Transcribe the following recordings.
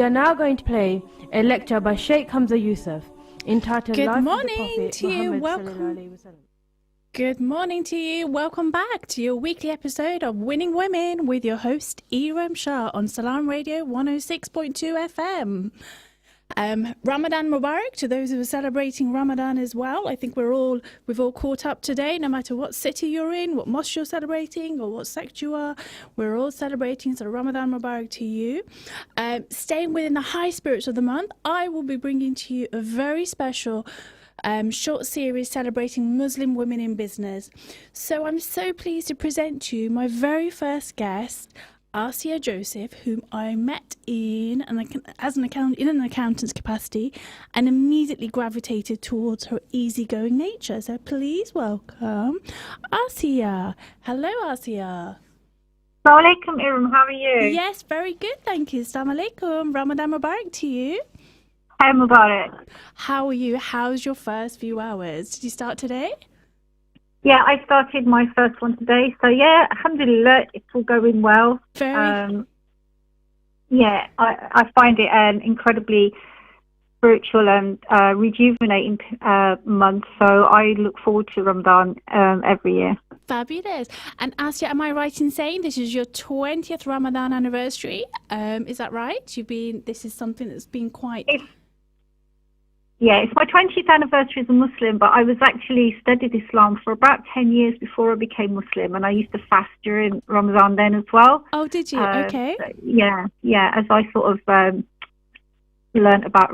are now going to play a lecture by Sheikh Hamza Yusuf entitled Good Life of the morning Prophet to you. Muhammad Welcome. Sallallahu Alaihi Wasallam. Good morning to you. Welcome back to your weekly episode of Winning Women with your host Iram Shah on Salam Radio 106.2 FM. Ramadan Mubarak to those who are celebrating Ramadan as well. I think we've all caught up today, no matter what city you're in, what mosque you're celebrating, or what sect you are. We're all celebrating, so Ramadan Mubarak to you. Staying within the high spirits of the month, I will be bringing to you a very special short series celebrating Muslim women in business. So I'm so pleased to present to you my very first guest, Asia Joseph, whom I met in an accountant's capacity and immediately gravitated towards her easygoing nature. So please welcome Asia. Hello, Asia. Assalamu alaikum, Iram. How are you? Yes, very good, thank you. Assalamu alaikum. Ramadan Mubarak to you. Hi, Mubarak. How are you? How's your first few hours? Did you start today? Yeah, I started my first one today. So, yeah, alhamdulillah, it's all going well. Very. Yeah, I find it an incredibly spiritual and rejuvenating month. So I look forward to Ramadan every year. Fabulous. And Asia, am I right in saying this is your 20th Ramadan anniversary? Is that right? This is something that's been quite... It's my 20th anniversary as a Muslim, but I was actually studied Islam for about 10 years before I became Muslim, and I used to fast during Ramadan then as well. Oh, did you? Okay. As I sort of learned about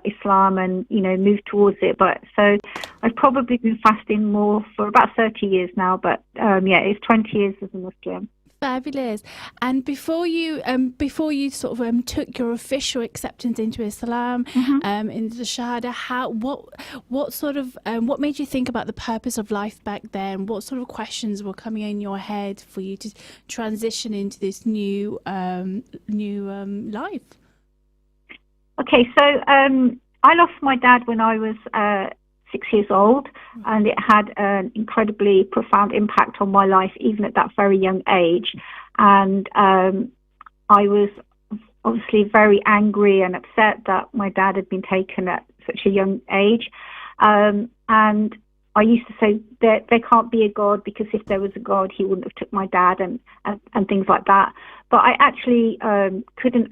Islam and, moved towards it. But so I've probably been fasting more for about 30 years now, but it's 20 years as a Muslim. Fabulous. And before you sort of took your official acceptance into Islam, into the Shahada, what made you think about the purpose of life back then? What sort of questions were coming in your head for you to transition into this new life? Okay, so I lost my dad when I was 6 years old, and it had an incredibly profound impact on my life, even at that very young age. And I was obviously very angry and upset that my dad had been taken at such a young age. And I used to say that there can't be a God, because if there was a God, he wouldn't have took my dad and things like that. But I actually couldn't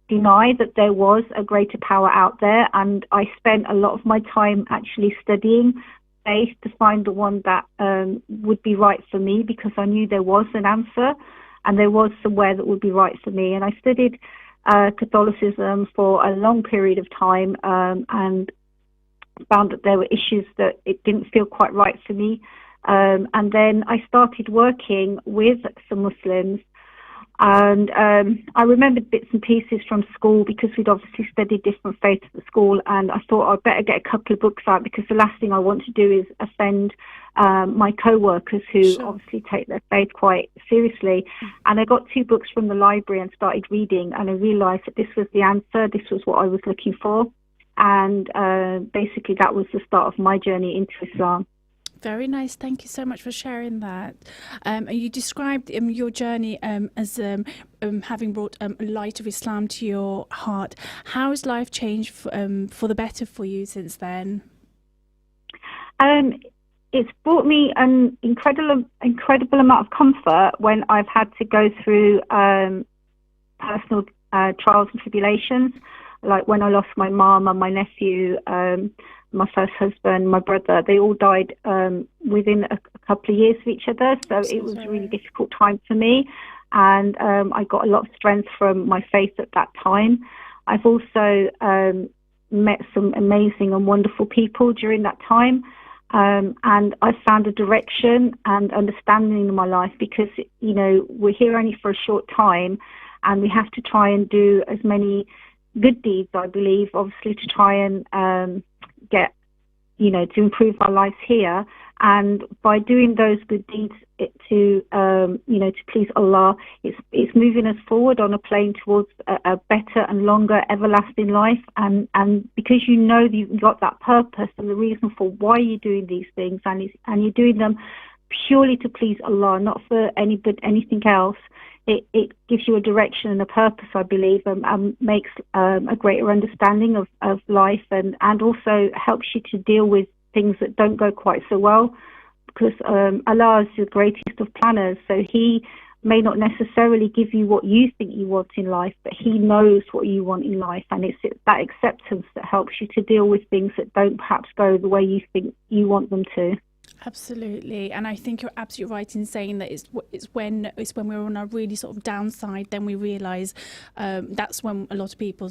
deny that there was a greater power out there, and I spent a lot of my time actually studying faith to find the one that would be right for me, because I knew there was an answer and there was somewhere that would be right for me. And I studied Catholicism for a long period of time and found that there were issues that it didn't feel quite right for me. And then I started working with some Muslims. And I remembered bits and pieces from school, because we'd obviously studied different faiths at school, and I thought I'd better get a couple of books out, because the last thing I want to do is offend my co-workers who obviously take their faith quite seriously. And I got 2 books from the library and started reading, and I realised that this was the answer, this was what I was looking for. And basically that was the start of my journey into Islam. Very nice. Thank you so much for sharing that. You described your journey as having brought light of Islam to your heart. How has life changed for the better for you since then? It's brought me an incredible amount of comfort when I've had to go through personal trials and tribulations, like when I lost my mom and my nephew, my first husband, my brother. They all died within a couple of years of each other, so it was a really difficult time for me, and I got a lot of strength from my faith at that time. I've also met some amazing and wonderful people during that time, and I found a direction and understanding in my life, because we're here only for a short time, and we have to try and do as many good deeds, I believe, obviously, to try and get, to improve our lives here. And by doing those good deeds to please Allah, it's moving us forward on a plane towards a better and longer everlasting life. And because you've got that purpose and the reason for why you're doing these things, and you're doing them purely to please Allah, not for anything else, it gives you a direction and a purpose, I believe, and makes a greater understanding of life, and also helps you to deal with things that don't go quite so well, because Allah is the greatest of planners, so He may not necessarily give you what you think you want in life, but He knows what you want in life, and it's that acceptance that helps you to deal with things that don't perhaps go the way you think you want them to. Absolutely, and I think you're absolutely right in saying that it's when we're on our really sort of downside, then we realise that's when a lot of people,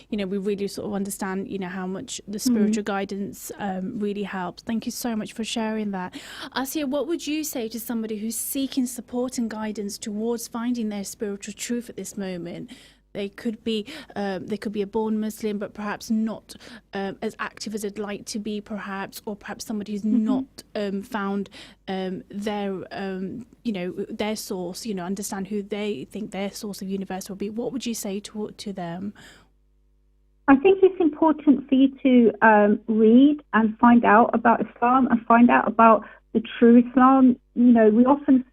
we really sort of understand, how much the spiritual guidance really helps. Thank you so much for sharing that. Asiya, what would you say to somebody who's seeking support and guidance towards finding their spiritual truth at this moment? They could be a born Muslim, but perhaps not as active as they'd like to be, perhaps, or perhaps somebody who's not found their source. Understand who they think their source of universe will be. What would you say to them? I think it's important for you to read and find out about Islam and find out about the true Islam. We often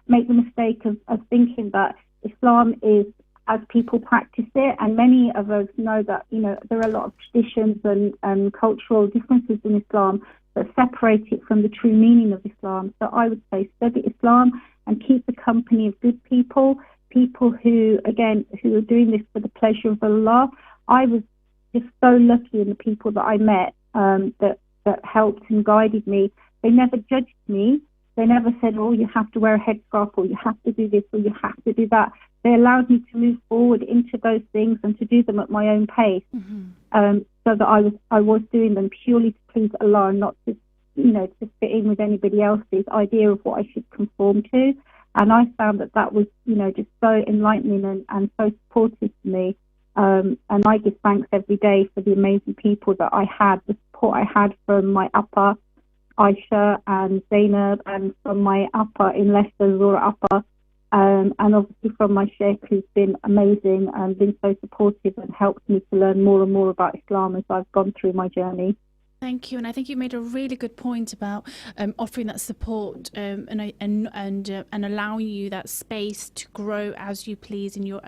make the mistake of thinking that Islam is as people practice it, and many of us know that there are a lot of traditions and cultural differences in Islam that separate it from the true meaning of Islam. So I would say study Islam and keep the company of good people who are doing this for the pleasure of Allah. I was just so lucky in the people that I met that helped and guided me. They never judged me. They never said, oh, you have to wear a headscarf, or you have to do this, or you have to do that. They allowed me to move forward into those things and to do them at my own pace, so that I was doing them purely to please Allah, and not to fit in with anybody else's idea of what I should conform to. And I found that was just so enlightening and so supportive to me. And I give thanks every day for the amazing people that I had, the support I had from my upper, Aisha and Zainab, and from my upper in Leicester, Zora Upper, and obviously from my sheikh, who's been amazing and been so supportive and helped me to learn more and more about Islam as I've gone through my journey. Thank you, and I think you made a really good point about offering that support and allowing you that space to grow as you please in your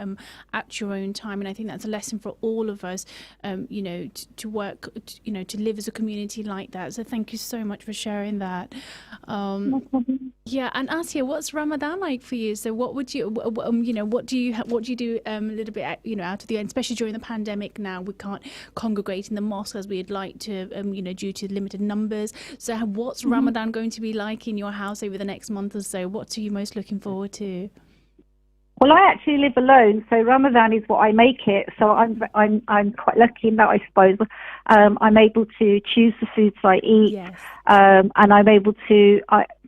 at your own time. And I think that's a lesson for all of us, to work, to live as a community like that. So thank you so much for sharing that. No problem. Yeah, and Asiya, what's Ramadan like for you? So what would you, what do you do a little bit, out of the end, especially during the pandemic now? We can't congregate in the mosque as we'd like to, due to limited numbers. So what's Ramadan going to be like in your house over the next month or so? What are you most looking forward to? Well, I actually live alone, so Ramadan is what I make it. So I'm quite lucky in that, I suppose. I'm able to choose the foods I eat, Yes. And I'm able to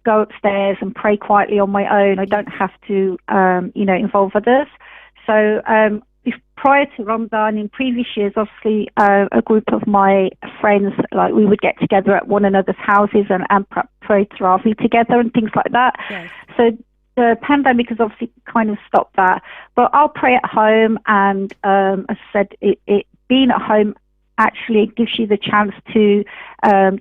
go upstairs and pray quietly on my own. I don't have to, involve others. So prior to Ramadan, in previous years, obviously, a group of my friends, we would get together at one another's houses and pray Tarawih together and things like that. Yes. So the pandemic has obviously kind of stopped that. But I'll pray at home, and as I said, it being at home actually gives you the chance to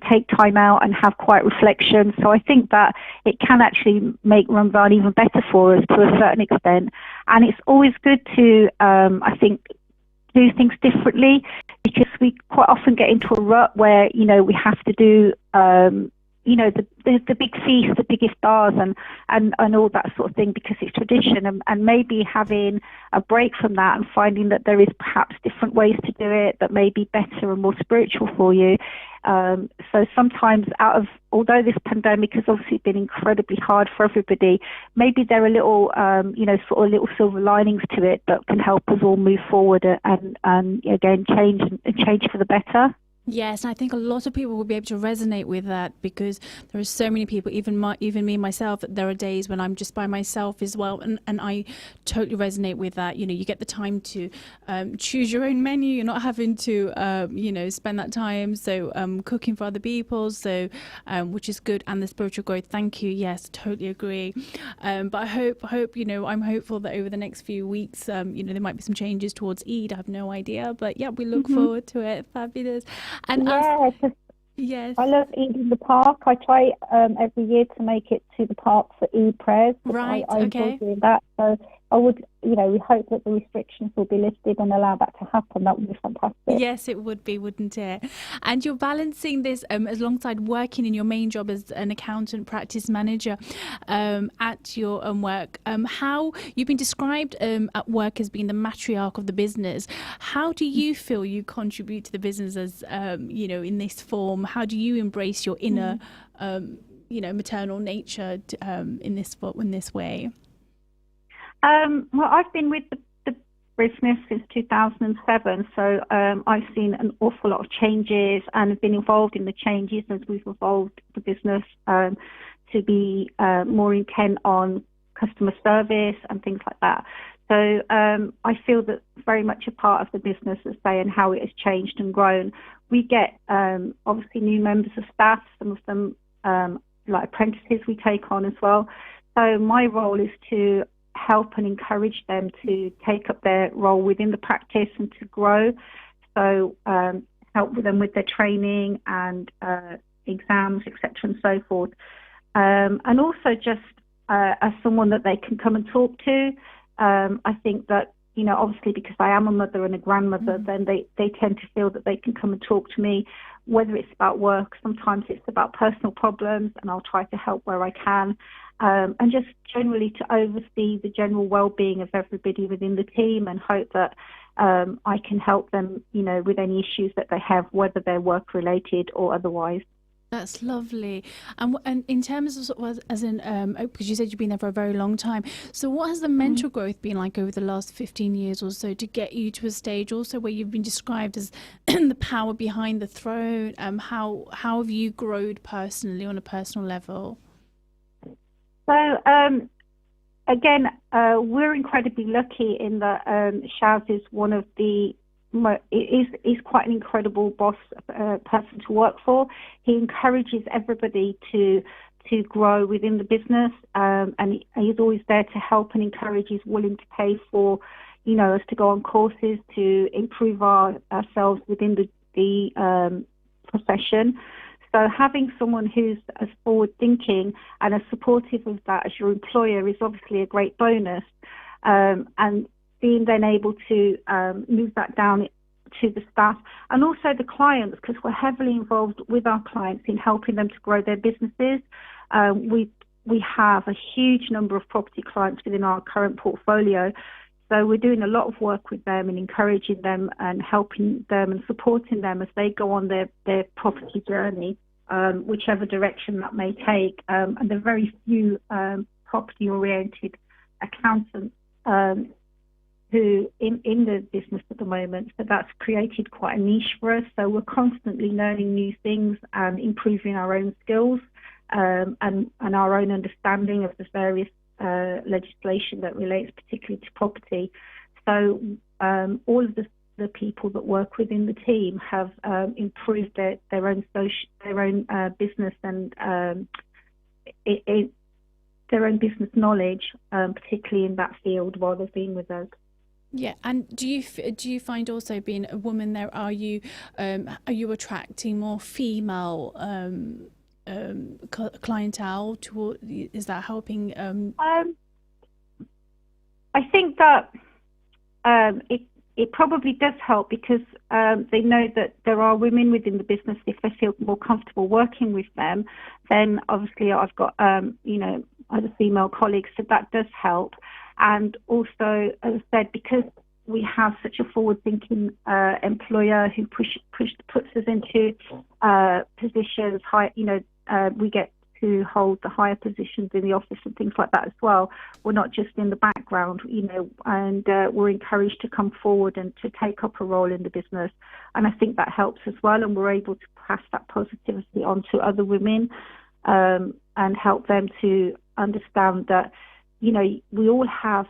take time out and have quiet reflection. So I think that it can actually make Ramadan even better for us to a certain extent. And it's always good to, I think, do things differently, because we quite often get into a rut where, we have to do, the big feast, the big iftars and all that sort of thing, because it's tradition, and maybe having a break from that and finding that there is perhaps different ways to do it that may be better and more spiritual for you. So sometimes although this pandemic has obviously been incredibly hard for everybody, maybe there are little, sort of little silver linings to it that can help us all move forward and again, change for the better. Yes, and I think a lot of people will be able to resonate with that, because there are so many people, even me myself, that there are days when I'm just by myself as well, and I totally resonate with that. You get the time to choose your own menu. You're not having to spend that time cooking for other people, so which is good, and the spiritual growth. Thank you. Yes, totally agree. But I hope I'm hopeful that over the next few weeks, there might be some changes towards Eid. I have no idea, but yeah, we look forward to it. Fabulous. And Yes. I love Eid in the Park. I try every year to make it to the park for Eid prayers. Right. I enjoy Okay. doing that. So I would, we hope that the restrictions will be lifted and allow that to happen. That would be fantastic. Yes, it would be, wouldn't it? And you're balancing this alongside working in your main job as an accountant practice manager at your work. How you've been described at work as being the matriarch of the business. How do you feel you contribute to the business as, in this form? How do you embrace your inner, maternal nature in this way? Well, I've been with the business since 2007, so I've seen an awful lot of changes and have been involved in the changes as we've evolved the business to be more intent on customer service and things like that. So I feel that very much a part of the business, as say, and how it has changed and grown. We get obviously new members of staff, some of them like apprentices we take on as well. So my role is to help and encourage them to take up their role within the practice and to grow. So help with them with their training and exams, etc., and so forth. And also just as someone that they can come and talk to. I think that, obviously because I am a mother and a grandmother, then they tend to feel that they can come and talk to me, whether it's about work, sometimes it's about personal problems, and I'll try to help where I can. And just generally to oversee the general well-being of everybody within the team and hope that I can help them, with any issues that they have, whether they're work-related or otherwise. That's lovely. And in terms of sort of as in, because you said you've been there for a very long time. So what has the mental growth been like over the last 15 years or so to get you to a stage also where you've been described as the power behind the throne? How have you grown personally on a personal level? So, again, we're incredibly lucky in that Shaz is one of the is quite an incredible boss person to work for. He encourages everybody to grow within the business, and he's always there to help and encourage. He's willing to pay for, us to go on courses to improve ourselves within the profession. So having someone who's as forward-thinking and as supportive of that as your employer is obviously a great bonus. And being then able to move that down to the staff and also the clients, because we're heavily involved with our clients in helping them to grow their businesses. We have a huge number of property clients within our current portfolio. So we're doing a lot of work with them and encouraging them and helping them and supporting them as they go on their property journey, whichever direction that may take. And there are very few property-oriented accountants who in the business at the moment. So that's created quite a niche for us. So we're constantly learning new things and improving our own skills and our own understanding of the various legislation that relates particularly to property. So all of the people that work within the team have improved their own business and their own business knowledge, particularly in that field while they've been with us. Yeah, and do you find also being a woman there, are you attracting more female clientele toward? Is that helping? I think that it probably does help because they know that there are women within the business. If they feel more comfortable working with them, then obviously I've got other female colleagues, so that does help. And also, as I said, because we have such a forward-thinking employer who puts us into positions high, we get to hold the higher positions in the office and things like that as well. We're not just in the background, and we're encouraged to come forward and to take up a role in the business. And I think that helps as well, and we're able to pass that positivity on to other women and help them to understand that, we all have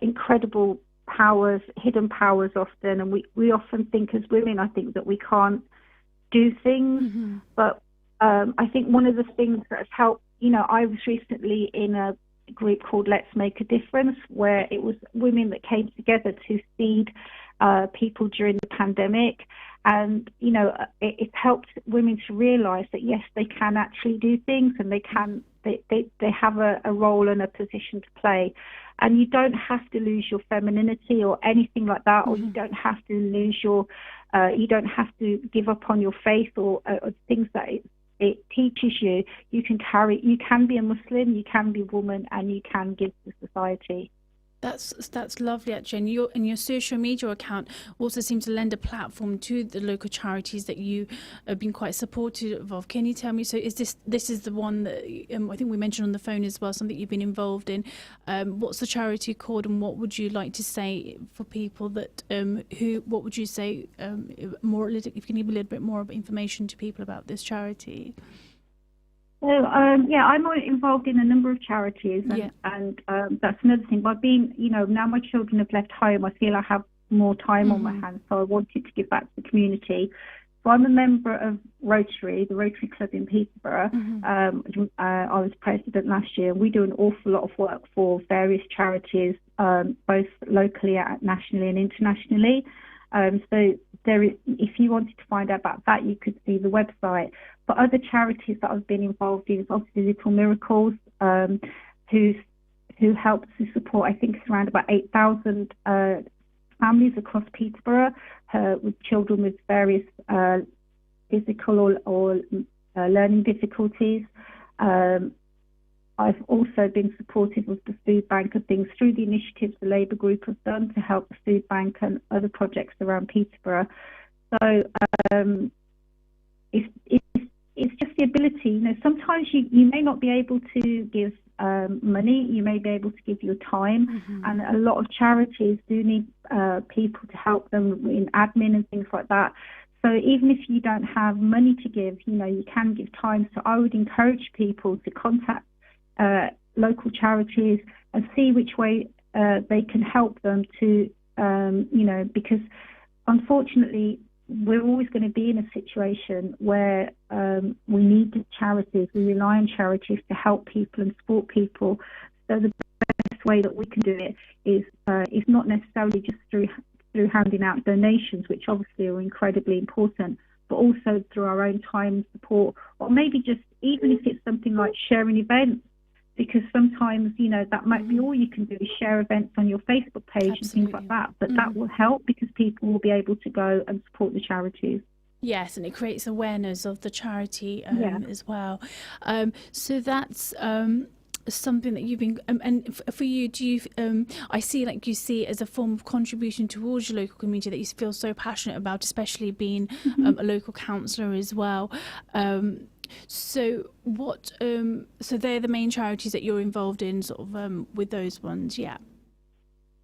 incredible powers, hidden powers often, and we often think as women, I think that we can't do things, but I think one of the things that has helped, I was recently in a group called Let's Make a Difference, where it was women that came together to feed people during the pandemic, And, it helps women to realise that, yes, they can actually do things, and they have a role and a position to play. And you don't have to lose your femininity or anything like that, or you don't have to lose you don't have to give up on your faith or things that it teaches you. You can be a Muslim, you can be a woman, and you can give to society. That's lovely, actually. And your social media account also seems to lend a platform to the local charities that you have been quite supportive of. Can you tell me, so is this is the one that I think we mentioned on the phone as well, something you've been involved in? What's the charity called, and what would you like to say for people that what would you say more, if you can give a little bit more information to people about this charity? So, I'm involved in a number of charities, and that's another thing. By being, now my children have left home, I feel I have more time on my hands, so I wanted to give back to the community. So I'm a member of Rotary, the Rotary Club in Peterborough. I was president last year. We do an awful lot of work for various charities, both locally, nationally and internationally. So if you wanted to find out about that, you could see the website. But other charities that I've been involved in is obviously Little Miracles, who helps to support, I think it's around about 8,000 families across Peterborough with children with various physical or learning difficulties. I've also been supportive of the food bank and things through the initiatives the Labour group has done to help the food bank and other projects around Peterborough. So it's just the ability. Sometimes you may not be able to give money, you may be able to give your time, and a lot of charities do need people to help them in admin and things like that. So even if you don't have money to give, you can give time. So I would encourage people to contact local charities and see which way they can help them to, because unfortunately we're always going to be in a situation where we need charities. We rely on charities to help people and support people. So the best way that we can do it is not necessarily just through handing out donations, which obviously are incredibly important, but also through our own time and support, or maybe just even if it's something like sharing events, because sometimes, that might be all you can do is share events on your Facebook page and things like that. But that will help because people will be able to go and support the charities. Yes, and it creates awareness of the charity as well. So that's something that you've been, and for you, do you, I see you see it as a form of contribution towards your local community that you feel so passionate about, especially being a local councillor as well. So what? So they're the main charities that you're involved in, sort of with those ones, yeah.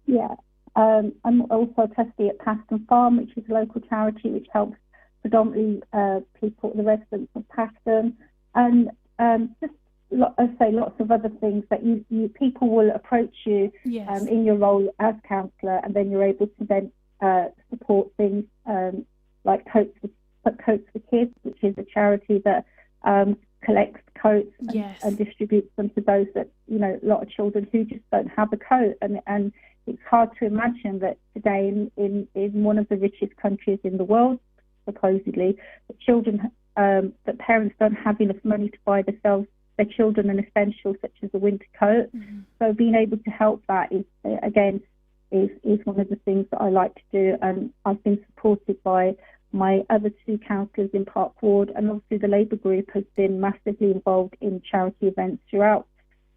Yeah, I'm also a trustee at Paston Farm, which is a local charity which helps predominantly people, the residents of Paston, and just I say lots of other things that you people will approach you in your role as councillor, and then you're able to then support things like Coats for Kids, which is a charity that collects coats and distributes them to those that, a lot of children who just don't have a coat. And it's hard to imagine that today in one of the richest countries in the world, supposedly, that children, that parents don't have enough money to buy their children an essential such as a winter coat. So being able to help that is one of the things that I like to do, and I've been supported by my other two councillors in Park Ward, and obviously the Labour group has been massively involved in charity events throughout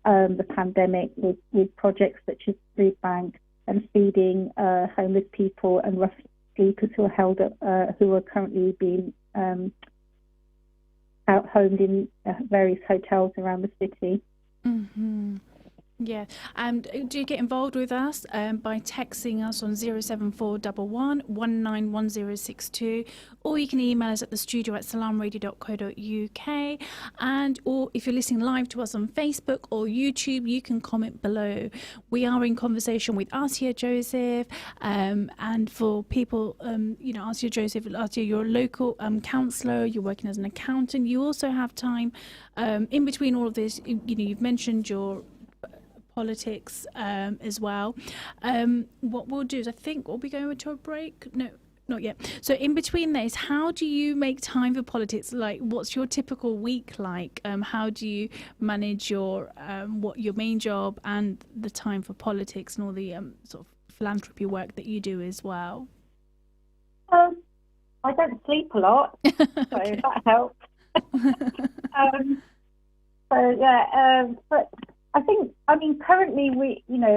the pandemic with projects such as Food Bank and feeding homeless people and rough sleepers who are held up, who are currently being out-homed in various hotels around the city. Yeah, and do you get involved with us by texting us on 07411 191062, or you can email us at thestudio@salamradio.co.uk, and or if you're listening live to us on Facebook or YouTube, you can comment below. We are in conversation with Asya Joseph, and for people, Asya Joseph, Asya, you're a local councillor, you're working as an accountant, you also have time in between all of this, you've mentioned your politics as well. What we'll do is I think we'll be going to a break. No, Not yet. So in between this, how do you make time for politics? Like, what's your typical week like? How do you manage your main job and the time for politics and all the sort of philanthropy work that you do as well? I don't sleep a lot, so Okay. that helps. But I think, currently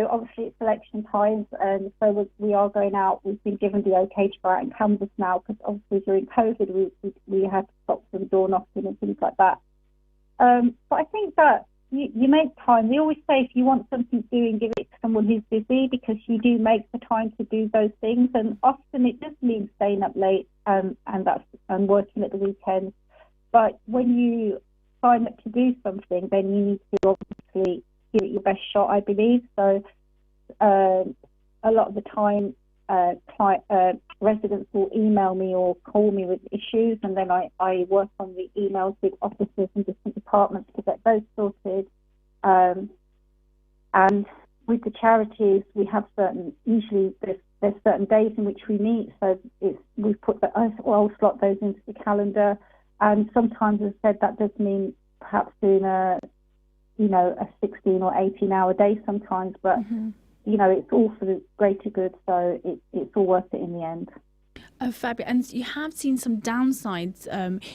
obviously it's election times, and so we are going out. We've been given the okay to go out and canvass now, because obviously during COVID we had to stop some door knocking and things like that. But I think that you make time. We always say if you want something doing, give it to someone who's busy, because you do make the time to do those things, and often it does mean staying up late and working at the weekends. But when you sign up to do something, then you need to obviously give it your best shot, I believe. So a lot of the time, residents will email me or call me with issues, and then I work on the emails with officers in different departments to get those sorted. And with the charities, we have usually there's certain days in which we meet, so I'll slot those into the calendar. And sometimes, as I said, that does mean perhaps doing a 16 or 18-hour day sometimes, but it's all for the greater good, so it's all worth it in the end. Oh, fabulous. And you have seen some downsides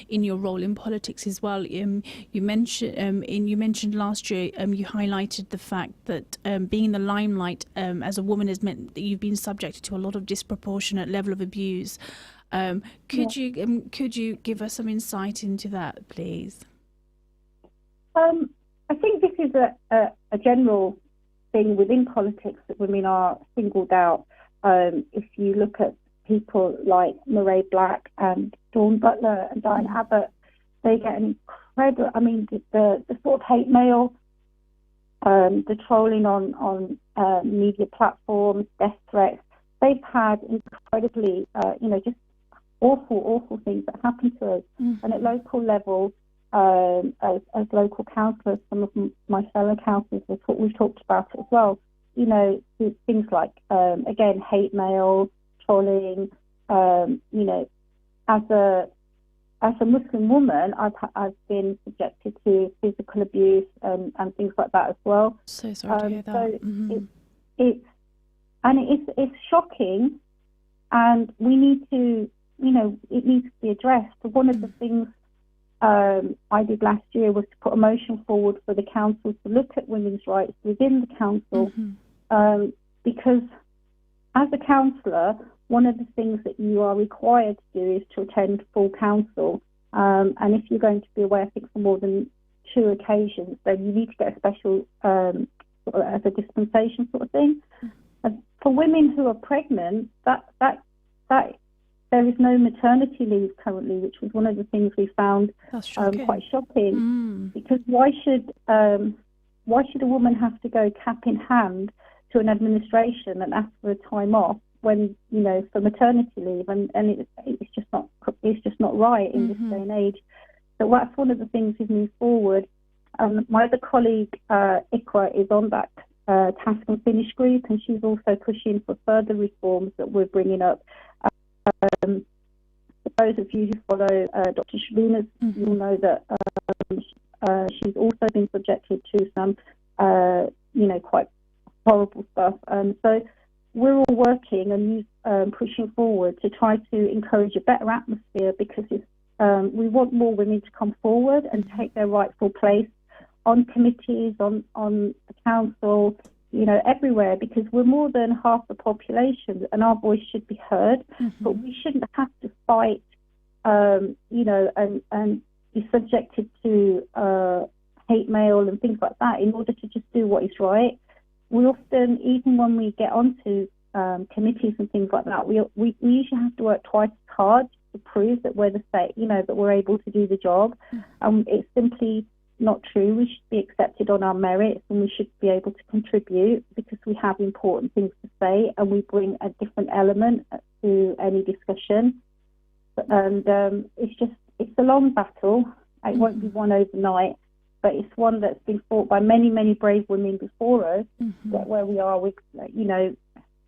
in your role in politics as well. You mentioned last year, you highlighted the fact that being in the limelight as a woman has meant that you've been subjected to a lot of disproportionate level of abuse. Could you give us some insight into that, please? I think this is a general thing within politics, that women are singled out. If you look at people like Murray Black and Dawn Butler and Diane Abbott, they get an incredible, the sort of hate mail, the trolling on media platforms, death threats. They've had incredibly, just awful things that happen to us. And at local level, as local councillors, some of my fellow councillors, we've talked about it as well. Things like, again, hate mail, trolling. As a Muslim woman, I've been subjected to physical abuse and things like that as well. So sorry to hear that. So it's shocking, and we need to, it needs to be addressed. One of the things I did last year was to put a motion forward for the council to look at women's rights within the council, because as a councillor, one of the things that you are required to do is to attend full council, and if you're going to be away, I think, for more than 2 occasions, then you need to get a special, as a dispensation sort of thing. And for women who are pregnant, that there is no maternity leave currently, which was one of the things we found quite shocking. Because why should a woman have to go cap in hand to an administration and ask for a time off when, for maternity leave, and it's just not right in this day and age. So that's one of the things we've moved forward. My other colleague, Ikra, is on that task and finish group, and she's also pushing for further reforms that we're bringing up. For those of you who follow Dr. Shabina's, you'll know that she's also been subjected to some, quite horrible stuff. So we're all working and pushing forward to try to encourage a better atmosphere, because we want more women to come forward and take their rightful place on committees, on the council, everywhere, because we're more than half the population and our voice should be heard. But we shouldn't have to fight, and be subjected to hate mail and things like that in order to just do what is right. We often, even when we get onto committees and things like that, we usually have to work twice as hard to prove that we're the same, that we're able to do the job. It's simply not true. We should be accepted on our merits, and we should be able to contribute because we have important things to say, and we bring a different element to any discussion. And it's a long battle. It won't be won overnight, but it's one that's been fought by many, many brave women before us to get where we are with,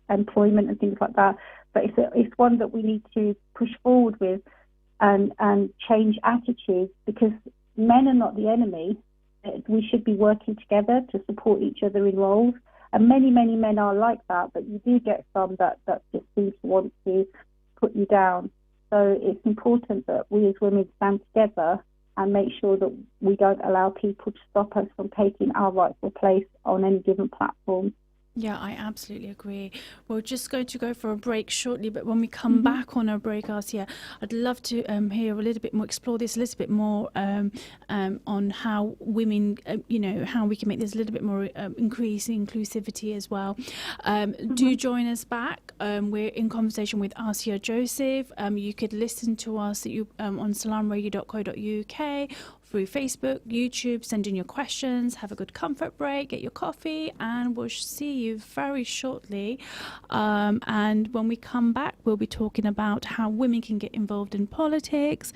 employment and things like that. but it's one that we need to push forward with and change attitudes, because men are not the enemy. We should be working together to support each other in roles. And many, many men are like that, but you do get some that just seem to want to put you down. So it's important that we as women stand together and make sure that we don't allow people to stop us from taking our rightful place on any given platform. Yeah, I absolutely agree. We're just going to go for a break shortly, but when we come back on our break, Asiya, I'd love to hear a little bit more, explore this a little bit more on how women, how we can make this a little bit more inclusivity as well. Do join us back. We're in conversation with Asiya Joseph. You could listen to us on salamradio.co.uk, through Facebook, YouTube. Send in your questions, have a good comfort break, get your coffee, and we'll see you very shortly. And when we come back, we'll be talking about how women can get involved in politics.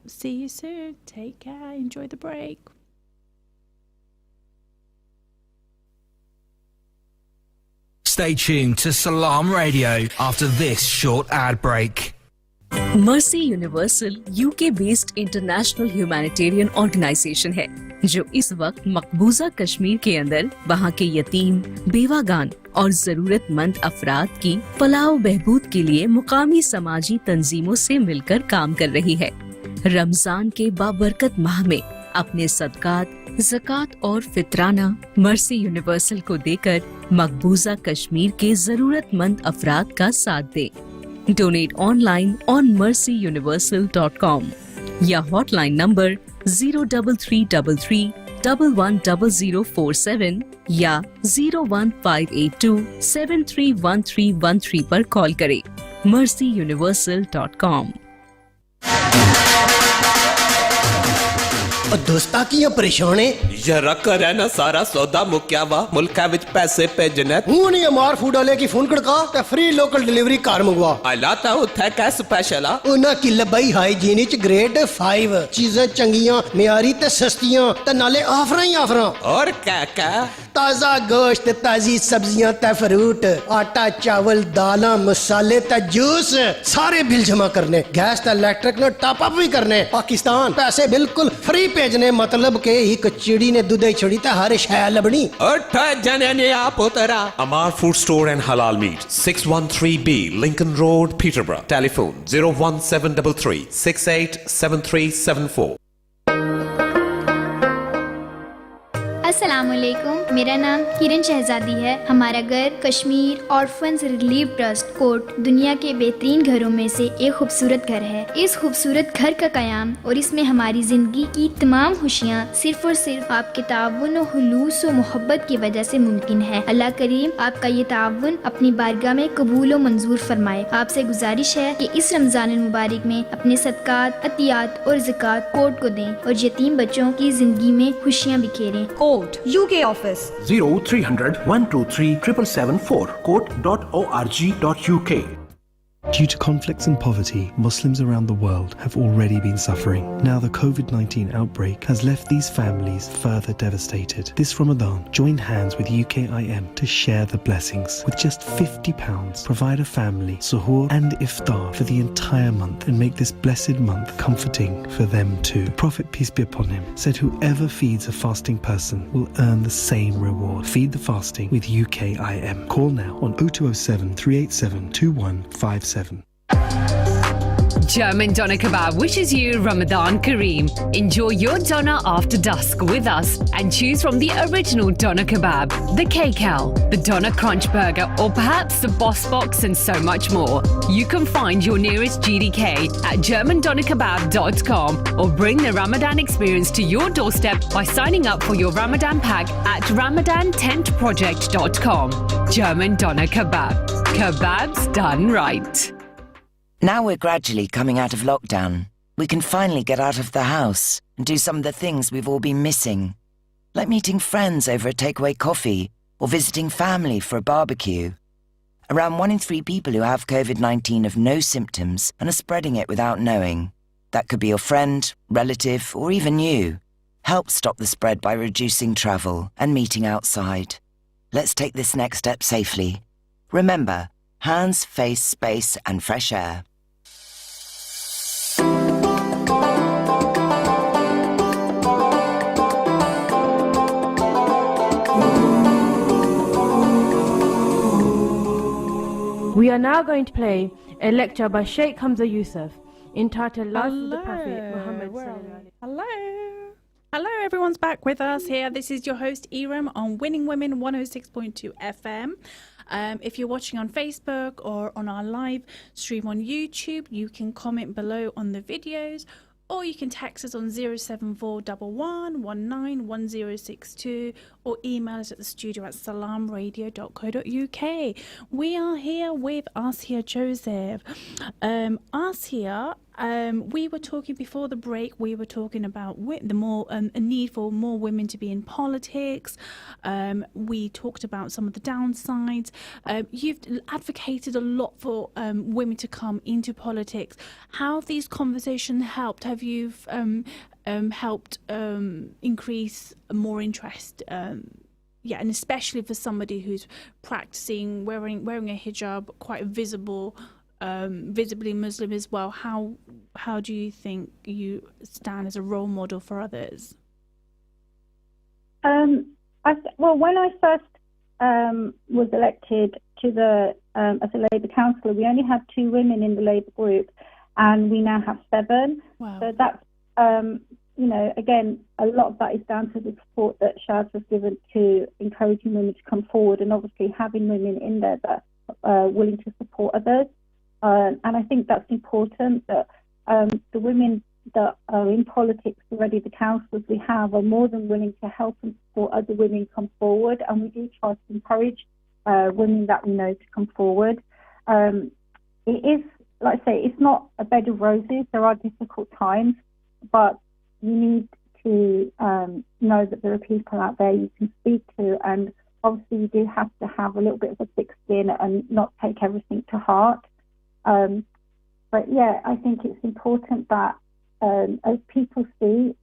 See you soon. Take care. Enjoy the break. Stay tuned to Salam Radio after this short ad break. Mercy Universal UK based international humanitarian organisation है जो इस वक्त मकबूजा कश्मीर के अंदर वहाँ के यतीम, बेवागान और जरूरतमंद अफराद की फलाह बहबूद के लिए मुकामी समाजी तंजीमों से मिलकर काम कर रही है। रमजान के बाबरकत माह में अपने सदकात, ज़कात और फितराना मर्सी यूनिवर्सल को देकर मकबूजा कश्मीर के जरूरतमंद अफराद का साथ दे। Donate online on mercyuniversal.com या hotline number 03333 110047 या 01582 731313 पर कॉल करें। mercyuniversal.com। दोस्ता की परेशान है जरा कर ना सारा सौदा मुक्या वा मुल्का विच पैसे भेजने हूं नहीं अमार फूड वाले की फोन खड़का ते फ्री लोकल डिलीवरी कार मंगवा आलाता उथे कै स्पेशल आ उना की लबाई हाइजीन च ग्रेड 5 चीजें चंगियां मियारी ते सस्तियां ते नाले ऑफरां ही ऑफरां और क्या ताजा गोश्त ताजी सब्जियां ते फ्रूट आटा चावल दालां मसाले ते जूस सारे बिल जमा करने गैस ते इलेक्ट्रिक नो टॉप अप भी करने पाकिस्तान पैसे बिल्कुल फ्री भेजने मतलब के एक चिड़ी ने दूध छड़ी ते हर शय लबनी अठ जने ने आप उतरा Amar Food Store and Halal Meat 613B Lincoln Road Peterborough telephone 01733 687374 अस्सलामुअलैकुम, मेरा नाम किरण शहजादी है। हमारा घर Kashmir orphans relief trust KORT दुनिया के बेहतरीन घरों में से एक खूबसूरत घर है। इस खूबसूरत घर का कयाम और इसमें हमारी जिंदगी की तमाम खुशियाँ सिर्फ और सिर्फ आपके ताउन और हुलूस और मोहब्बत की वजह से मुमकिन है। अल्लाह करीम आपका ये ताउन अपनी बारगाह में कबूल और मंजूर फरमाए। आपसे गुजारिश है कि इस रमजान मुबारक में अपने सदकात, अतियात और ज़कात कोट को दें और यतीम बच्चों की जिंदगी में खुशियाँ बिखेरें। Court UK office 0300 123 774 court.org.uk. Due to conflicts and poverty, Muslims around the world have already been suffering. Now the COVID-19 outbreak has left these families further devastated. This Ramadan, join hands with UKIM to share the blessings. With just £50, provide a family suhoor and iftar for the entire month and make this blessed month comforting for them too. The Prophet, peace be upon him, said whoever feeds a fasting person will earn the same reward. Feed the fasting with UKIM. Call now on 0207 387 2157. German Doner Kebab wishes you Ramadan Kareem. Enjoy your doner after dusk with us and choose from the original Doner Kebab, the KKL, the Doner Crunch Burger, or perhaps the Boss Box and so much more. You can find your nearest GDK at GermanDonerKebab.com or bring the Ramadan experience to your doorstep by signing up for your Ramadan pack at RamadanTentProject.com. German Doner Kebab. Kebabs done right. Now we're gradually coming out of lockdown. We can finally get out of the house and do some of the things we've all been missing, like meeting friends over a takeaway coffee or visiting family for a barbecue. Around 1 in 3 people who have COVID-19 have no symptoms and are spreading it without knowing. That could be your friend, relative, or even you. Help stop the spread by reducing travel and meeting outside. Let's take this next step safely. Remember, hands, face, space, and fresh air. We are now going to play a lecture by Sheikh Hamza Yusuf entitled Life of the Prophet Muhammad Sallallahu Hello. Hello, everyone's back with us here. This is your host, Iram, on Winning Women 106.2 FM. If you're watching on Facebook or on our live stream on YouTube, you can comment below on the videos, or you can text us on 07411191062 or email us at the studio at salamradio.co.uk. We are here with Asya Joseph. Asya, we were talking before the break, we were talking about a need for more women to be in politics. We talked about some of the downsides. You've advocated a lot for women to come into politics. How have these conversations helped? Have you helped increase more interest? And especially for somebody who's practicing wearing a hijab, quite visible, visibly Muslim as well. How do you think you stand as a role model for others? When I first was elected to the as a Labour councillor, we only had 2 women in the Labour group, and we now have 7. Wow. So that's again, a lot of that is down to the support that Shaz was given to encouraging women to come forward, and obviously having women in there that are willing to support others. And I think that's important, that the women that are in politics already, the councillors we have, are more than willing to help and support other women come forward. And we do try to encourage women that we know to come forward. It is, like I say, it's not a bed of roses. There are difficult times, but you need to know that there are people out there you can speak to. And obviously you do have to have a little bit of a thick skin and not take everything to heart. But yeah, I think it's important that as people see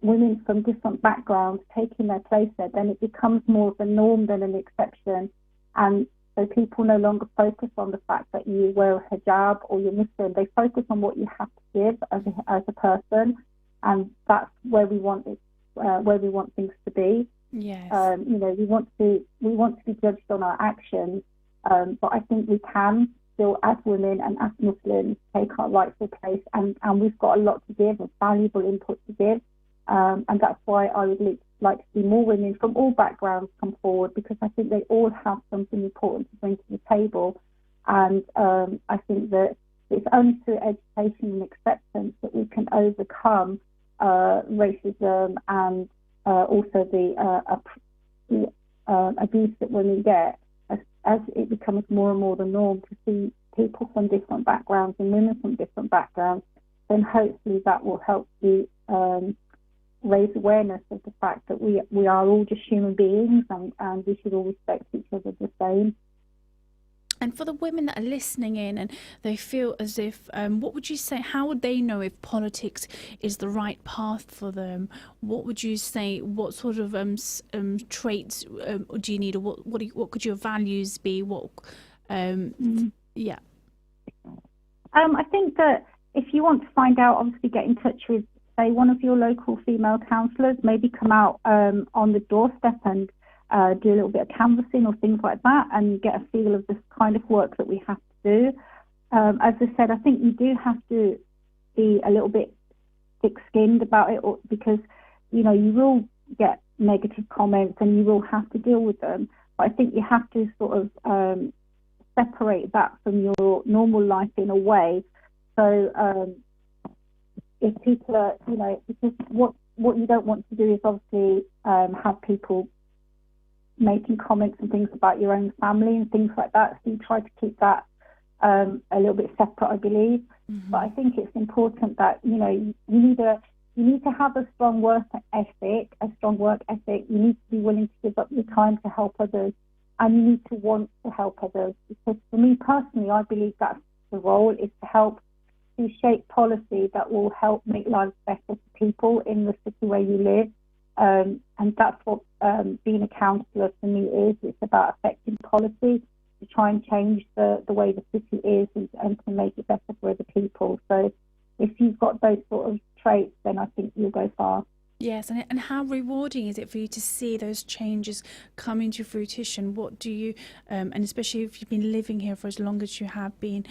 women from different backgrounds taking their place there, then it becomes more of a norm than an exception. And so people no longer focus on the fact that you wear a hijab or you're Muslim. They focus on what you have to give as a person, and that's where we want it, where we want things to be. Yes. We want to be judged on our actions. But I think we can still, as women and as Muslims, take our rightful place, and we've got a lot to give, a valuable input to give, and that's why I would like to see more women from all backgrounds come forward, because I think they all have something important to bring to the table, and I think that it's only through education and acceptance that we can overcome racism and also the abuse that women get. As it becomes more and more the norm to see people from different backgrounds and women from different backgrounds, then hopefully that will help you raise awareness of the fact that we are all just human beings, and we should all respect each other the same. And for the women that are listening in and they feel as if, what would you say, how would they know if politics is the right path for them? What would you say, what sort of traits do you need, or what could your values be? Yeah. I think that if you want to find out, obviously get in touch with, say, one of your local female councillors, maybe come out on the doorstep and do a little bit of canvassing or things like that, and get a feel of the kind of work that we have to do. As I said, I think you do have to be a little bit thick-skinned about it, because you will get negative comments and you will have to deal with them. But I think you have to sort of separate that from your normal life in a way. So if people are, because what you don't want to do is obviously have people making comments and things about your own family and things like that. So you try to keep that a little bit separate, I believe. Mm-hmm. But I think it's important that you need to have a strong work ethic. You need to be willing to give up your time to help others, and you need to want to help others. Because for me personally, I believe that's the role, is to help to shape policy that will help make lives better for people in the city where you live. And that's what being a counsellor for me is. It's about affecting policy to try and change the way the city is and to make it better for other people. So if you've got those sort of traits, then I think you'll go far. Yes, and how rewarding is it for you to see those changes come into fruition? What do you, and especially if you've been living here for as long as you have been,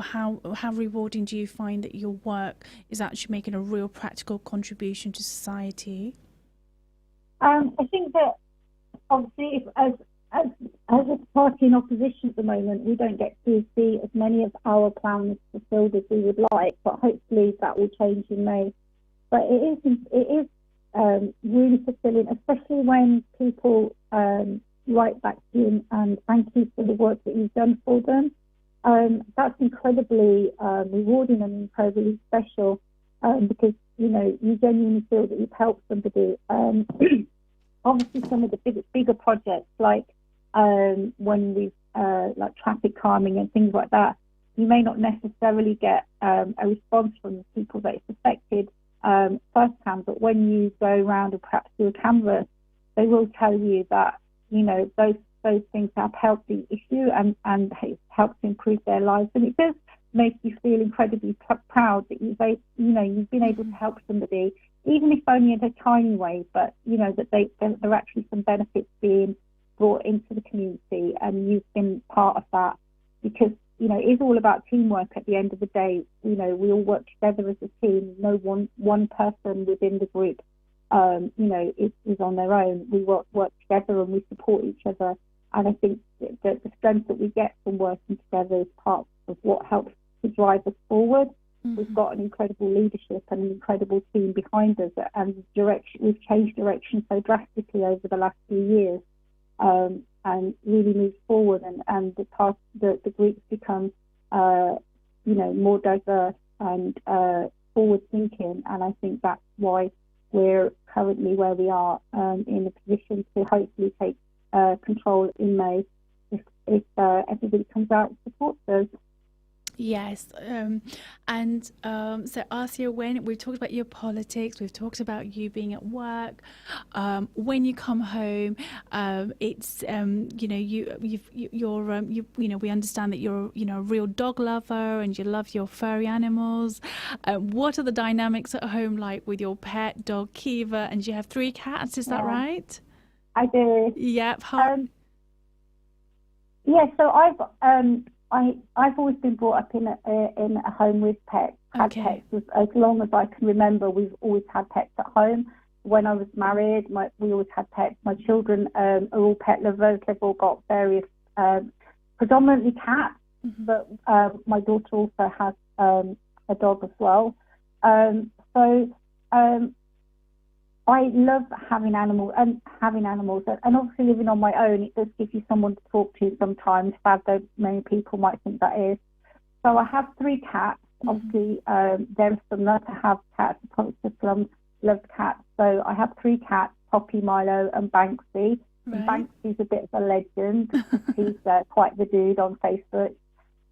how rewarding do you find that your work is actually making a real practical contribution to society? I think that obviously, as a party in opposition at the moment, we don't get to see as many of our plans fulfilled as we would like, but hopefully that will change in May. But it is really fulfilling, especially when people write back to you and thank you for the work that you've done for them. That's incredibly rewarding and incredibly special because, you know, you genuinely feel that you've helped somebody. Obviously, some of the bigger projects, like when we've like traffic calming and things like that, you may not necessarily get a response from the people that it's affected firsthand, but when you go around and perhaps do a canvas, they will tell you that, you know, those things have helped the issue and it's helped to improve their lives. And it does make you feel incredibly proud that you've been able to help somebody, even if only in a tiny way, but, you know, that there are actually some benefits being brought into the community and you've been part of that, because, you know, it is all about teamwork at the end of the day. You know, we all work together as a team. No one person within the group, you know, is on their own. We work together and we support each other. And I think that the strength that we get from working together is part of what helps to drive us forward. We've got an incredible leadership and an incredible team behind us, and we've changed direction so drastically over the last few years. And really move forward, and the group's become, you know, more diverse and forward thinking, and I think that's why we're currently where we are, in a position to hopefully take control in May if everybody comes out and supports us. Yes, so Asia, when we've talked about your politics, we've talked about you being at work. When you come home, it's you know we understand that you're a real dog lover and you love your furry animals. What are the dynamics at home like with your pet dog Kiva? And you have 3 cats, is that right? I do. Yep. Yeah. So I've always been brought up in a home with pets. Had pets as long as I can remember. We've always had pets at home. When I was married, we always had pets. My children are all pet lovers. They've all got various, predominantly cats, but my daughter also has a dog as well. I love having animals, and obviously living on my own, it does give you someone to talk to sometimes, sad though many people might think that is. So I have 3 cats. Obviously, they're similar to have cats. Plum loves cats. So I have 3 cats, Poppy, Milo and Banksy. Right. Banksy's a bit of a legend. He's quite the dude on Facebook.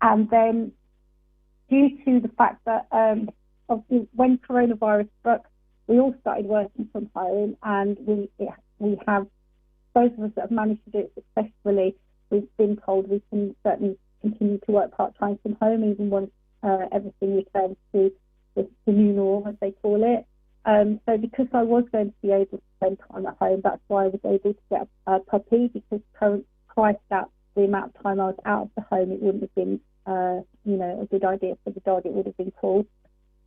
And then due to the fact that obviously when coronavirus struck, we all started working from home, and we have, both of us that have managed to do it successfully, we've been told we can certainly continue to work part-time from home even once everything returns to the new norm, as they call it. So because I was going to be able to spend time at home, that's why I was able to get a puppy, because priced at the amount of time I was out of the home, it wouldn't have been a good idea for the dog. It would have been cool.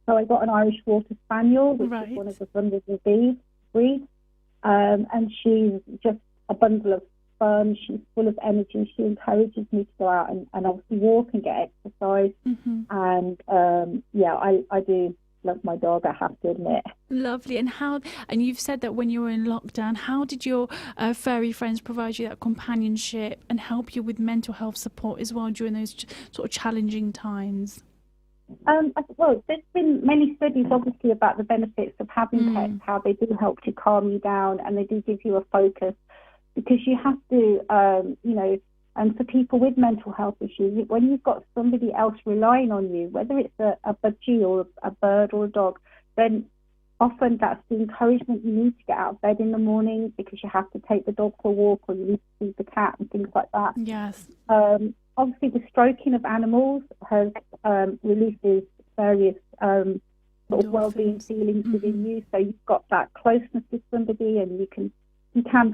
So I got an Irish Water Spaniel, which is one of the wonderful breeds. And she's just a bundle of fun. She's full of energy. She encourages me to go out and obviously walk and get exercise. And I do love my dog, I have to admit. Lovely. And you've said that when you were in lockdown, how did your furry friends provide you that companionship and help you with mental health support as well during those sort of challenging times? Well, there's been many studies, obviously, about the benefits of having pets, how they do help to calm you down, and they do give you a focus, because you have to, and for people with mental health issues, when you've got somebody else relying on you, whether it's a budgie or a bird or a dog, then often that's the encouragement you need to get out of bed in the morning because you have to take the dog for a walk or you need to feed the cat and things like that. Yes. Obviously, the stroking of animals has releases various sort of well-being feelings within you. So you've got that closeness with somebody, and you can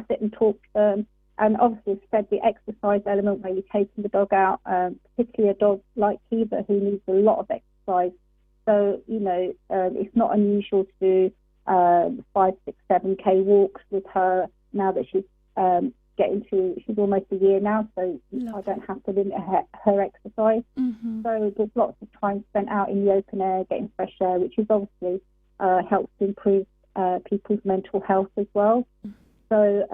sit and talk to them. And obviously, it's said the exercise element where you're taking the dog out, particularly a dog like Kiva who needs a lot of exercise. So, it's not unusual to do 5, 6, 7K walks with her now that she's she's almost a year now, so I don't have to limit her exercise. So there's lots of time spent out in the open air, getting fresh air, which is obviously helps to improve people's mental health as well. So,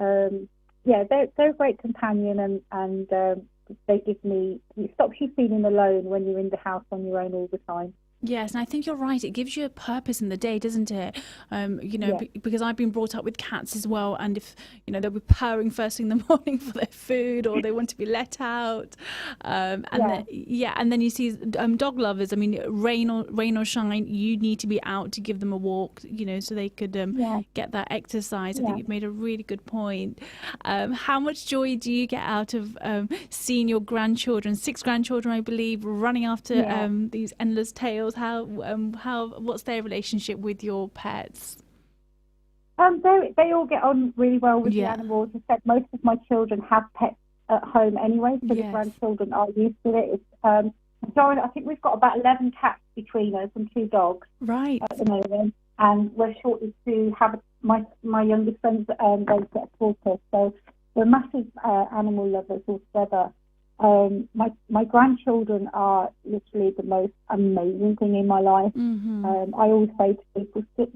they're a great companion, and they give me, it stops you feeling alone when you're in the house on your own all the time. Yes, and I think you're right. It gives you a purpose in the day, doesn't it? Because I've been brought up with cats as well, and if they'll be purring first thing in the morning for their food, or they want to be let out, and then you see dog lovers. I mean, rain or shine, you need to be out to give them a walk, so they could get that exercise. I think you've made a really good point. How much joy do you get out of seeing your grandchildren, 6 grandchildren, I believe, running after these endless tails? What's their relationship with your pets? They all get on really well with the animals. As I said, most of my children have pets at home anyway, so the grandchildren are used to it. I think we've got about 11 cats between us and 2 dogs at the moment, and we're shortly to have my youngest son's going to get a tortoise. So we're massive animal lovers altogether. My grandchildren are literally the most amazing thing in my life. I always say to people, sit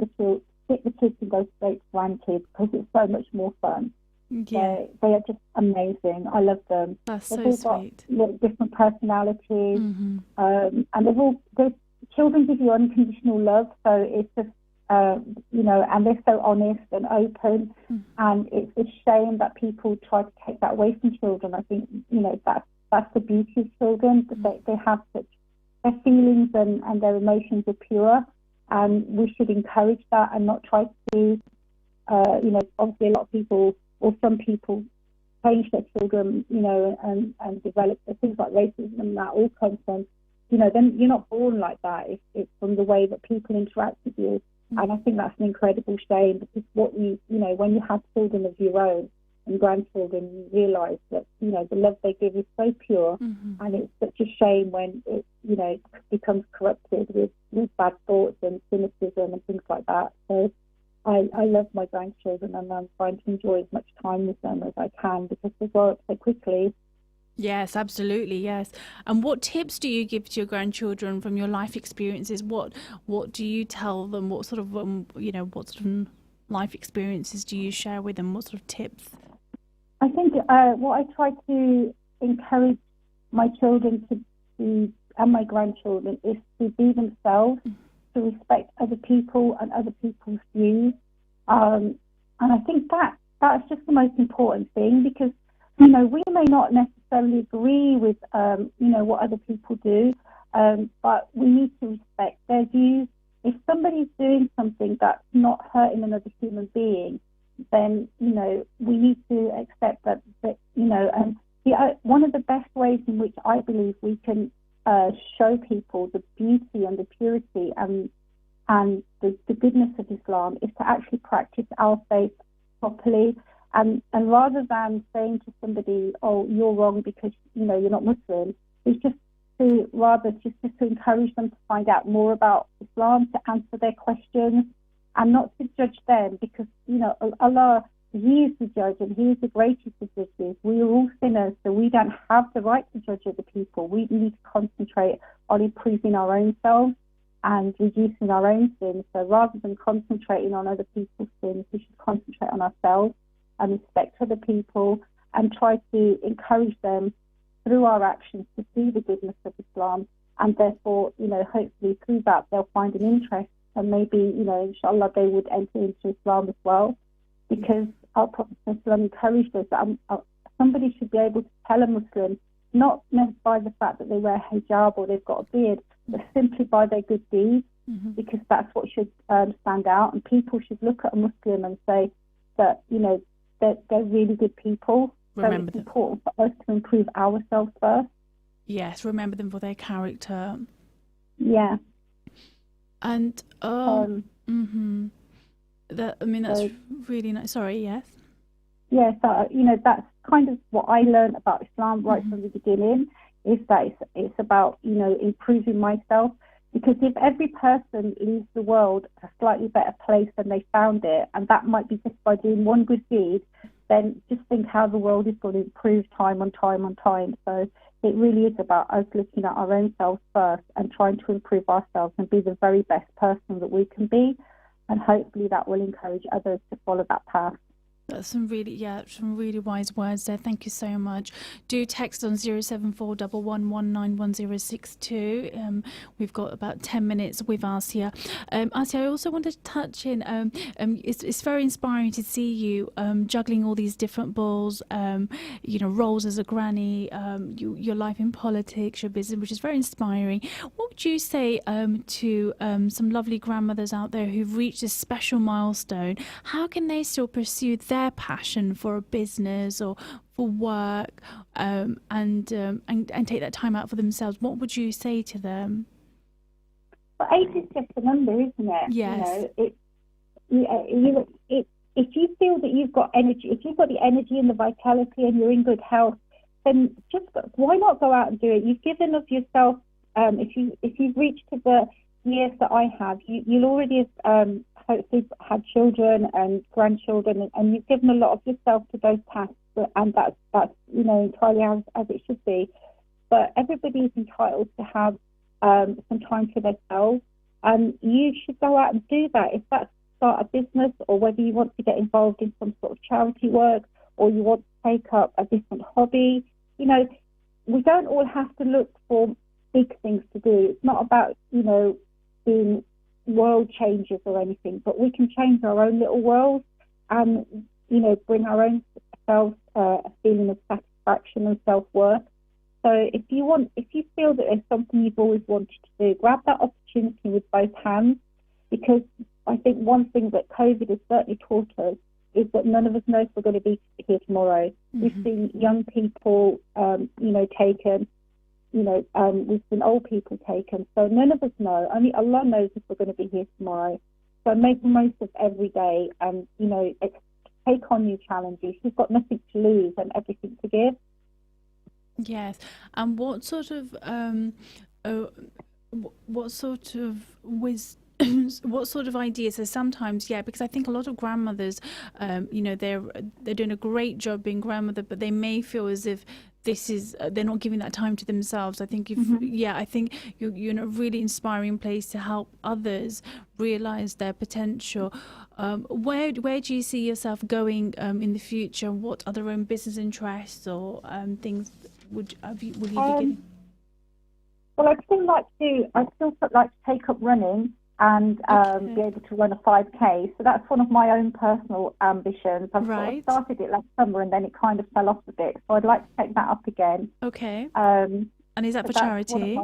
the kids and go straight to grandkids because it's so much more fun. They are just amazing. I love them. That's they've so all sweet. got different personalities, and children give you unconditional love. So it's just and they're so honest and open, and it's a shame that people try to take that away from children. I think that's the beauty of children, that they have such, their feelings and their emotions are pure, and we should encourage that and not try to obviously a lot of people or some people change their children, and develop things like racism, and that all comes from, then you're not born like that. It's from the way that people interact with you. And I think that's an incredible shame, because when you have children of your own and grandchildren, you realise that, the love they give is so pure, and it's such a shame when it, becomes corrupted with bad thoughts and cynicism and things like that. So I love my grandchildren, and I'm trying to enjoy as much time with them as I can, because they grow up so quickly. Yes, absolutely, yes. And what tips do you give to your grandchildren from your life experiences? What do you tell them? What sort of life experiences do you share with them? What sort of tips? I think what I try to encourage my children to be, and my grandchildren, is to be themselves, to respect other people and other people's views. And I think that's just the most important thing, because we may not necessarily agree with what other people do, but we need to respect their views. If somebody's doing something that's not hurting another human being, then we need to accept that and one of the best ways in which I believe we can show people the beauty and the purity and the goodness of Islam is to actually practice our faith properly. And rather than saying to somebody, "Oh, you're wrong because you're not Muslim," it's just to encourage them to find out more about Islam, to answer their questions, and not to judge them, because Allah, He is the judge and He is the greatest of judges. We are all sinners, so we don't have the right to judge other people. We need to concentrate on improving our own selves and reducing our own sins. So rather than concentrating on other people's sins, we should concentrate on ourselves and respect other people, and try to encourage them through our actions to see the goodness of Islam, and therefore, hopefully through that they'll find an interest, and maybe, inshallah, they would enter into Islam as well, because our Prophet encouraged us that somebody should be able to tell a Muslim, not by the fact that they wear hijab or they've got a beard, but simply by their good deeds. because that's what should stand out. And people should look at a Muslim and say that, you know, that they're really good people. Remember so it's important for us to improve ourselves first. Yes, remember them for their character. Yeah. And that, I mean, that's really nice. Sorry, yes. Yeah, so you know, that's kind of what I learned about Islam right from the beginning. Is that it's about, you know, improving myself. Because if every person leaves the world a slightly better place than they found it, and that might be just by doing one good deed, then just think how the world is going to improve time on time on time. So it really is about us looking at our own selves first and trying to improve ourselves and be the very best person that we can be. And hopefully that will encourage others to follow that path. That's some really wise words there. Thank you so much. Do text on 07411191062. We've got about 10 minutes with Asia. Asia, I also wanted to touch in. It's very inspiring to see you juggling all these different balls. You know, roles as a granny, your life in politics, your business, which is very inspiring. What would you say to some lovely grandmothers out there who've reached this special milestone? How can they still pursue their passion for a business or for work, and take that time out for themselves? What would you say to them? Well, age is just a number, isn't it? Yes. You know, if you feel that you've got energy, if you've got the energy and the vitality and you're in good health, then why not go out and do it? You've given of yourself. If you've reached to the years that I have, you'll already have hopefully had children and grandchildren, and you've given a lot of yourself to those tasks, and that's you know, entirely as it should be. But everybody is entitled to have some time for themselves, and you should go out and do that. If that's start a business, or whether you want to get involved in some sort of charity work, or you want to take up a different hobby, you know, we don't all have to look for big things to do. It's not about, you know, being world changers or anything, but we can change our own little world and, you know, bring our own self a feeling of satisfaction and self-worth. So if you feel that there's something you've always wanted to do, grab that opportunity with both hands, because I think one thing that COVID has certainly taught us is that none of us know if we're going to be here tomorrow. We've seen young people, you know, taken. You know, we've seen old people taken, so none of us know. Only Allah knows if we're going to be here tomorrow. So make the most of every day, and, you know, take on new challenges. You've got nothing to lose and everything to give. Yes, and what sort of what sort of ideas? So sometimes, because I think a lot of grandmothers, you know, they're doing a great job being grandmother, but they may feel as if this is they're not giving that time to themselves. I think I think you're in a really inspiring place to help others realize their potential. Where do you see yourself going in the future? What other own business interests or things will you be getting? Well, I'd still like to take up running and be able to run a 5K. So that's one of my own personal ambitions. I've sort of started it last summer and then it kind of fell off a bit. So I'd like to take that up again. Okay. And is that for charity?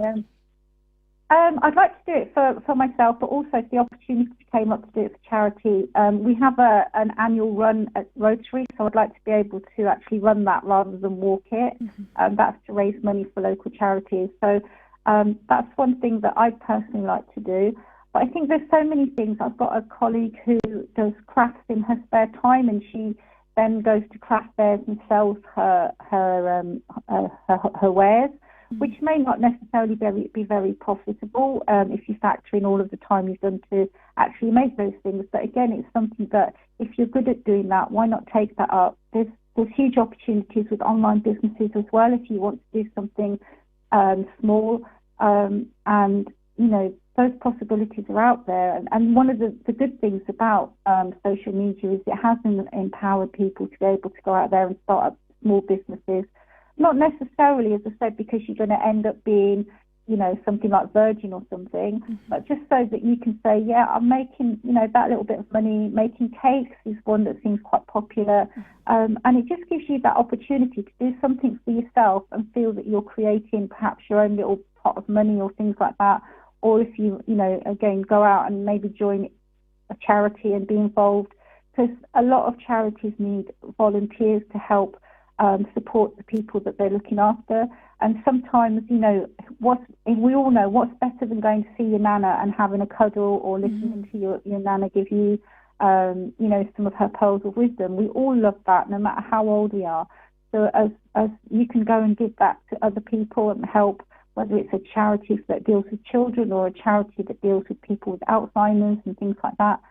I'd like to do it for myself, but also if the opportunity came up to do it for charity. We have an annual run at Rotary, so I'd like to be able to actually run that rather than walk it. That's to raise money for local charities. So that's one thing that I'd personally like to do. But I think there's so many things. I've got a colleague who does crafts in her spare time, and she then goes to craft fairs and sells her wares, which may not necessarily be very profitable if you factor in all of the time you've done to actually make those things. But again, it's something that if you're good at doing that, why not take that up? There's huge opportunities with online businesses as well if you want to do something small, and you know, those possibilities are out there. And one of the good things about social media is it has empowered people to be able to go out there and start up small businesses. Not necessarily, as I said, because you're going to end up being, you know, something like Virgin or something, but just so that you can say, yeah, I'm making, you know, that little bit of money. Making cakes is one that seems quite popular. And it just gives you that opportunity to do something for yourself and feel that you're creating perhaps your own little pot of money or things like that, or if you again, go out and maybe join a charity and be involved, because a lot of charities need volunteers to help support the people that they're looking after. And sometimes, we all know what's better than going to see your nana and having a cuddle or listening to your nana give you, some of her pearls of wisdom. We all love that, no matter how old we are. So as you can go and give that to other people and help, whether it's a charity that deals with children or a charity that deals with people with Alzheimer's and things like that.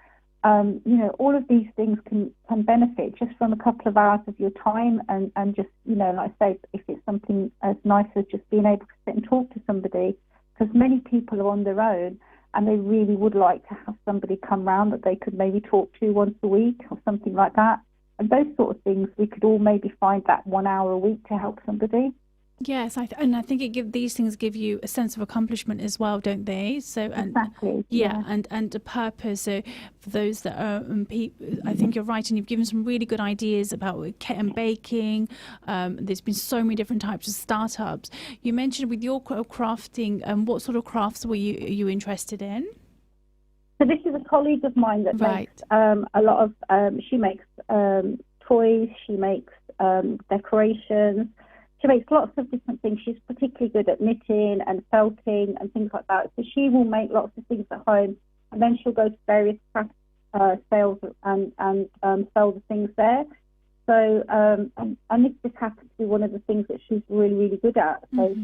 All of these things can benefit just from a couple of hours of your time, and just, like I say, if it's something as nice as just being able to sit and talk to somebody, because many people are on their own and they really would like to have somebody come round that they could maybe talk to once a week or something like that. And those sort of things, we could all maybe find that 1 hour a week to help somebody. Yes, and I think these things give you a sense of accomplishment as well, don't they? So exactly, and a purpose. So for those that are I think you're right, and you've given some really good ideas about baking. There's been so many different types of startups. You mentioned with your crafting. What sort of crafts are you interested in? So this is a colleague of mine that makes a lot of. She makes toys. She makes decorations. She makes lots of different things. She's particularly good at knitting and felting and things like that. So she will make lots of things at home, and then she'll go to various craft sales and sell the things there. So and this just happens to be one of the things that she's really, really good at. So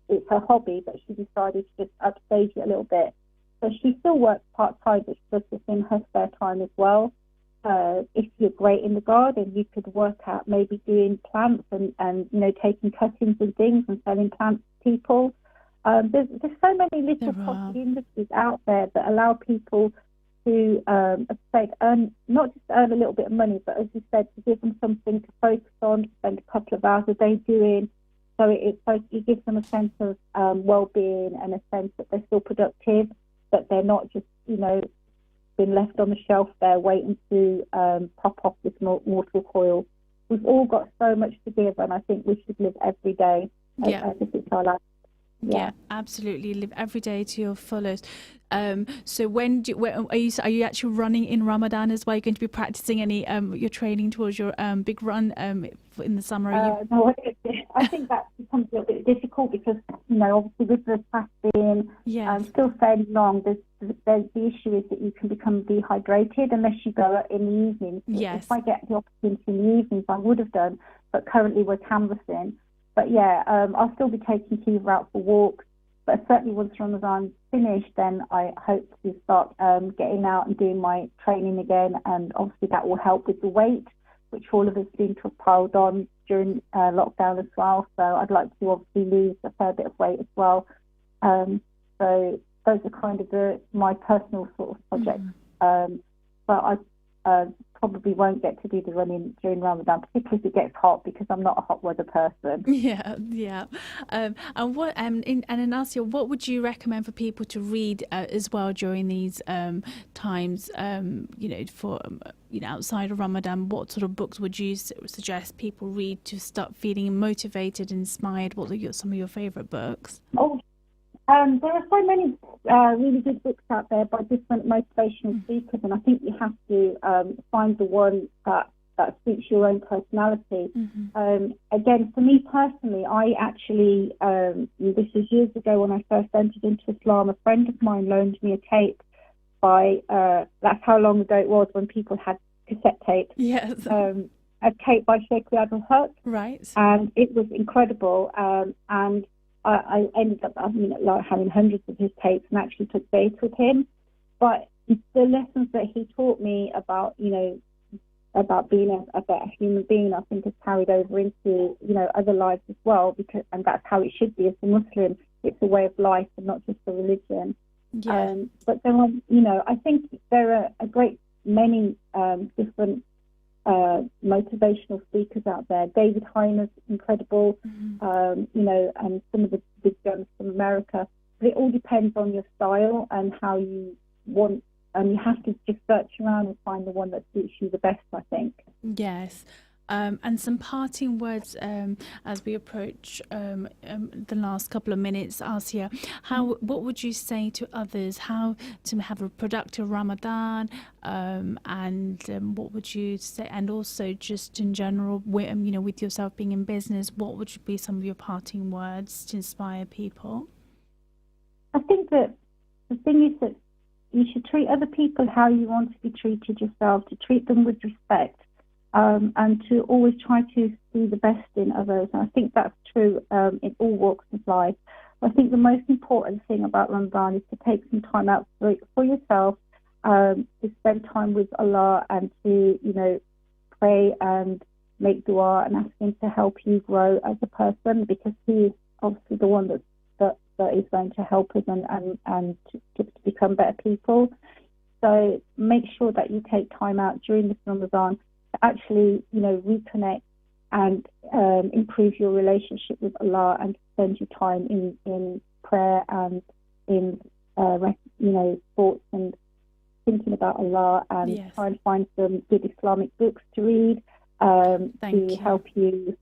it's her hobby, but she decided to just upstage it a little bit. So she still works part-time, but she does this in her spare time as well. If you're great in the garden, you could work at maybe doing plants and taking cuttings and things and selling plants to people. There's so many little pottery industries out there that allow people to, not just earn a little bit of money, but as you said, to give them something to focus on, spend a couple of hours a day doing. So it gives them a sense of well-being and a sense that they're still productive, that they're not just, been left on the shelf there waiting to pop off this mortal coil. We've all got so much to give, and I think we should live every day as if it's our life. Yeah, absolutely. Live every day to your fullest. So are you actually running in Ramadan as well? Are you going to be practicing any your training towards your big run in the summer? No, I think that becomes a little bit difficult because obviously with the fasting still fairly long, the issue is that you can become dehydrated unless you go in the evenings. If I get the opportunity in the evenings, I would have done, but currently we're canvassing. But I'll still be taking Kiva out for walks. But certainly once Ramadan's finished, then I hope to start getting out and doing my training again. And obviously that will help with the weight, which all of us seem to have piled on during lockdown as well. So I'd like to obviously lose a fair bit of weight as well. So those are kind of my personal sort of projects. But I probably won't get to do the running during Ramadan, particularly if it gets hot, because I'm not a hot weather person. And Inacia, what would you recommend for people to read as well during these times? For outside of Ramadan, what sort of books would you suggest people read to start feeling motivated, inspired? What are some of your favourite books? There are so many really good books out there by different motivational speakers, and I think you have to find the one that suits your own personality. Again, for me personally, I actually, this was years ago when I first entered into Islam, a friend of mine loaned me a tape by, that's how long ago it was when people had cassette tapes. Yes. A tape by Sheikh Riyad al-Haq. Right. And it was incredible. And I ended up having hundreds of his tapes and actually took dates with him. But the lessons that he taught me about being a better human being, I think has carried over into, other lives as well, and that's how it should be as a Muslim. It's a way of life and not just a religion. Yeah. But then, I think there are a great many different motivational speakers out there. David Heiner's incredible, and some of the big guns from America. But it all depends on your style and how you want, and you have to just search around and find the one that suits you the best, I think. Yes. And some parting words as we approach the last couple of minutes, Asia. What would you say to others? How to have a productive Ramadan, and what would you say? And also, just in general, with yourself being in business, what would be some of your parting words to inspire people? I think that the thing is that you should treat other people how you want to be treated yourself, to treat them with respect. And to always try to see the best in others. And I think that's true in all walks of life. I think the most important thing about Ramadan is to take some time out for yourself, to spend time with Allah and to, pray and make dua and ask Him to help you grow as a person, because He is obviously the one that is going to help us and to become better people. So make sure that you take time out during this Ramadan actually, reconnect and improve your relationship with Allah, and spend your time in prayer and in, thoughts and thinking about Allah, and try and find some good Islamic books to read to help you.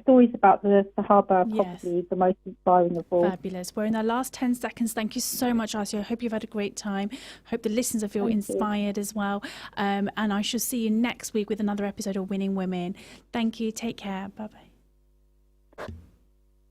Stories about the Sahaba are probably the most inspiring of all. Fabulous. We're in our last 10 seconds. Thank you so much, Asia. I hope you've had a great time. Hope the listeners feel inspired as well. And I shall see you next week with another episode of Winning Women. Thank you. Take care. Bye-bye.